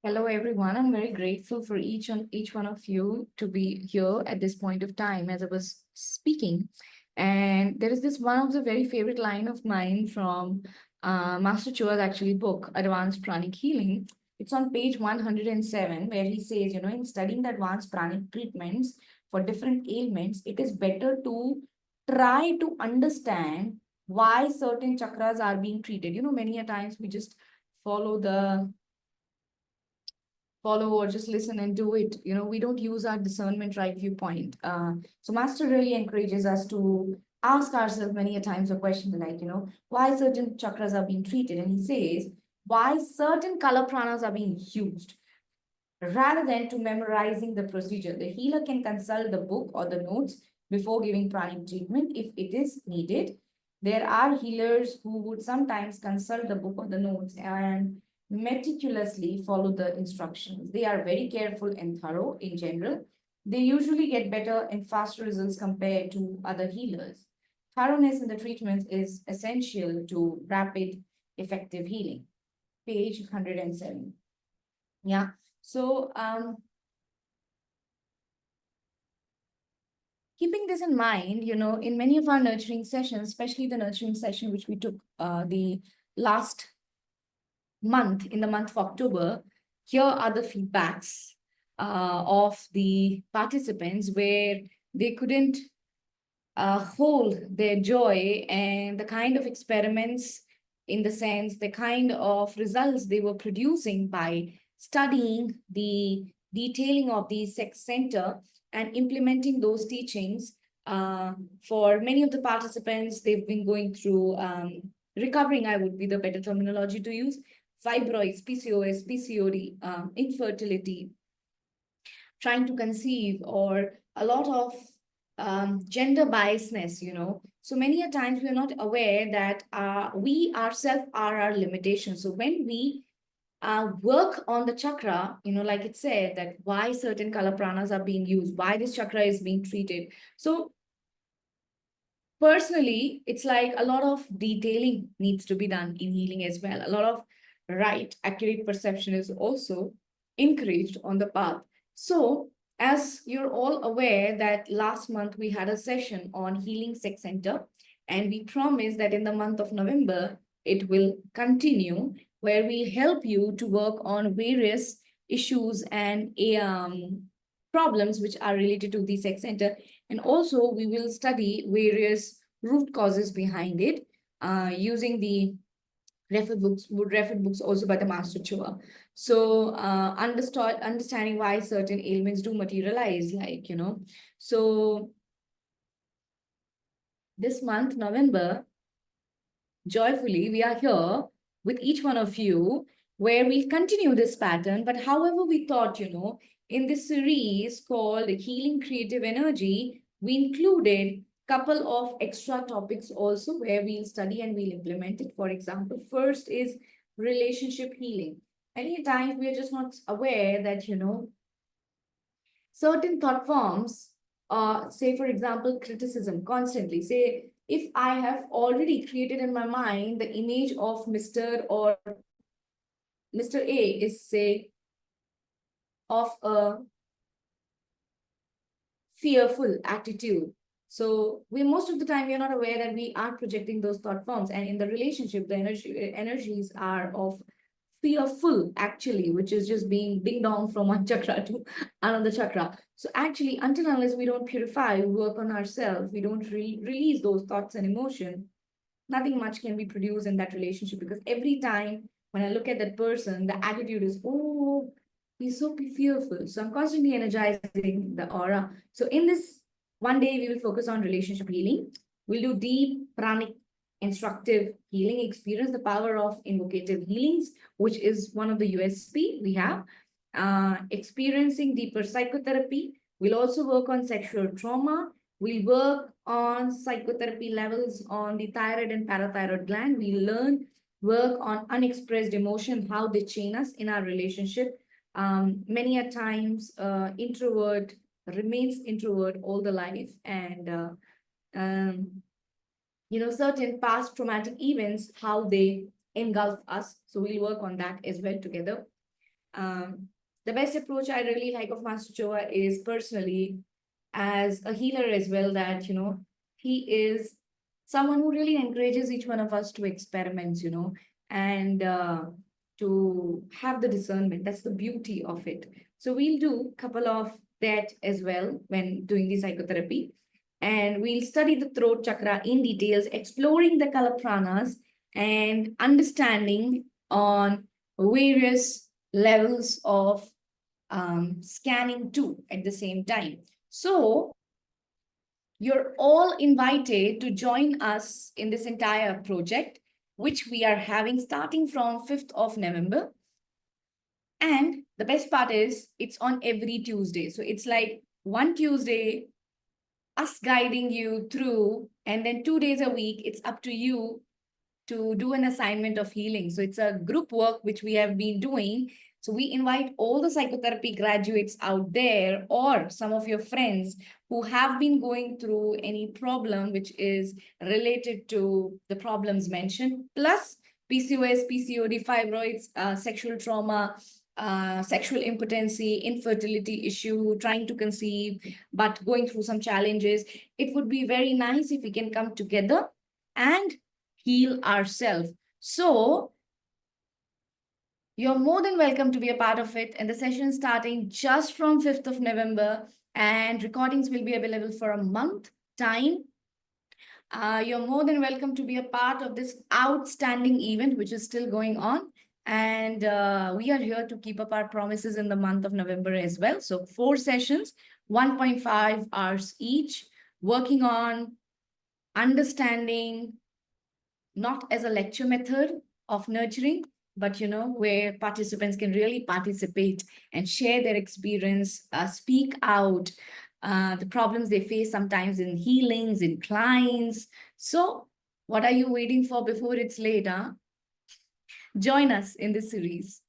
Hello, everyone. I'm very grateful for each one of you to be here at this point of time as I was speaking. And there is this one of the very favorite line of mine from Master Chua's actually book, Advanced Pranic Healing. It's on page 107, where he says, in studying the advanced pranic treatments for different ailments, it is better to try to understand why certain chakras are being treated. Many a times we just follow the follow or just listen and do it. We don't use our discernment right viewpoint. So master really encourages us to ask ourselves many a times a question like, why certain chakras are being treated. And he says, why certain color pranas are being used. Rather than to memorizing the procedure, the healer can consult the book or the notes before giving pranic treatment if it is needed. There are healers who would sometimes consult the book or the notes and meticulously follow the instructions. They are very careful and thorough in general. They usually get better and faster results compared to other healers. Thoroughness in the treatment is essential to rapid, effective healing. Page 107. Yeah. So, keeping this in mind, in many of our nurturing sessions, especially the nurturing session which we took the last month, in the month of October, here are the feedbacks of the participants where they couldn't hold their joy and the kind of experiments, in the sense, the kind of results they were producing by studying the detailing of the sex center and implementing those teachings. For many of the participants, they've been going through recovering, I would be the better terminology to use, fibroids, PCOS, PCOD, infertility, trying to conceive, or a lot of gender biasness. So many a times we are not aware that we ourselves are our limitations. So when we work on the chakra, like it said, that why certain color pranas are being used, why this chakra is being treated. So personally, it's like a lot of detailing needs to be done in healing as well. A lot of right, accurate perception is also encouraged on the path. So, as you're all aware that last month we had a session on healing sex center, and we promised that in the month of November it will continue, where we'll help you to work on various issues and problems which are related to the sex center. And also we will study various root causes behind it using the referred books also by the Master Chua. So understanding why certain ailments do materialize, So this month, November, joyfully, we are here with each one of you where we'll continue this pattern. But however, we thought, in this series called Healing Creative Energy, we included couple of extra topics also where we'll study and we'll implement it. For example, first is relationship healing. Many times we are just not aware that, certain thought forms, say, for example, criticism constantly. Say, if I have already created in my mind the image of Mr. or Mr. A is, say, of a fearful attitude. So we most of the time we are not aware that we are projecting those thought forms, and in the relationship, the energies are of fearful actually, which is just being ding dong from one chakra to another chakra. So actually, until unless we don't purify, work on ourselves, we don't release those thoughts and emotion, nothing much can be produced in that relationship. Because every time when I look at that person, the attitude is, oh, he's so fearful. So I'm constantly energizing the aura. So in this one day, we will focus on relationship healing. We'll do deep pranic instructive healing, experience the power of invocative healings, which is one of the USP we have. Experiencing deeper psychotherapy. We'll also work on sexual trauma. We'll work on psychotherapy levels on the thyroid and parathyroid gland. We work on unexpressed emotion, how they chain us in our relationship. Many a times, introvert remains introvert all the life, and um, certain past traumatic events, how they engulf us. So we'll work on that as well together. The best approach I really like of Master Choa is personally as a healer as well, that, he is someone who really encourages each one of us to experiment, and to have the discernment. That's the beauty of it. So we'll do a couple of that as well when doing the psychotherapy. And we'll study the throat chakra in details, exploring the color pranas and understanding on various levels of scanning too at the same time. So you're all invited to join us in this entire project, which we are having starting from 5th of November. And the best part is it's on every Tuesday. So it's like one Tuesday, us guiding you through, and then 2 days a week, it's up to you to do an assignment of healing. So it's a group work which we have been doing. So we invite all the psychotherapy graduates out there, or some of your friends who have been going through any problem which is related to the problems mentioned, plus PCOS, PCOD, fibroids, sexual trauma, sexual impotency, infertility issue, trying to conceive, but going through some challenges. It would be very nice if we can come together and heal ourselves. So you're more than welcome to be a part of it. And the session is starting just from 5th of November, and recordings will be available for a month time. You're more than welcome to be a part of this outstanding event, which is still going on. And we are here to keep up our promises in the month of November as well. So 4 sessions, 1.5 hours each, working on understanding, not as a lecture method of nurturing, but where participants can really participate and share their experience, speak out the problems they face sometimes in healings, in clients. So what are you waiting for before it's late, huh? Join us in this series.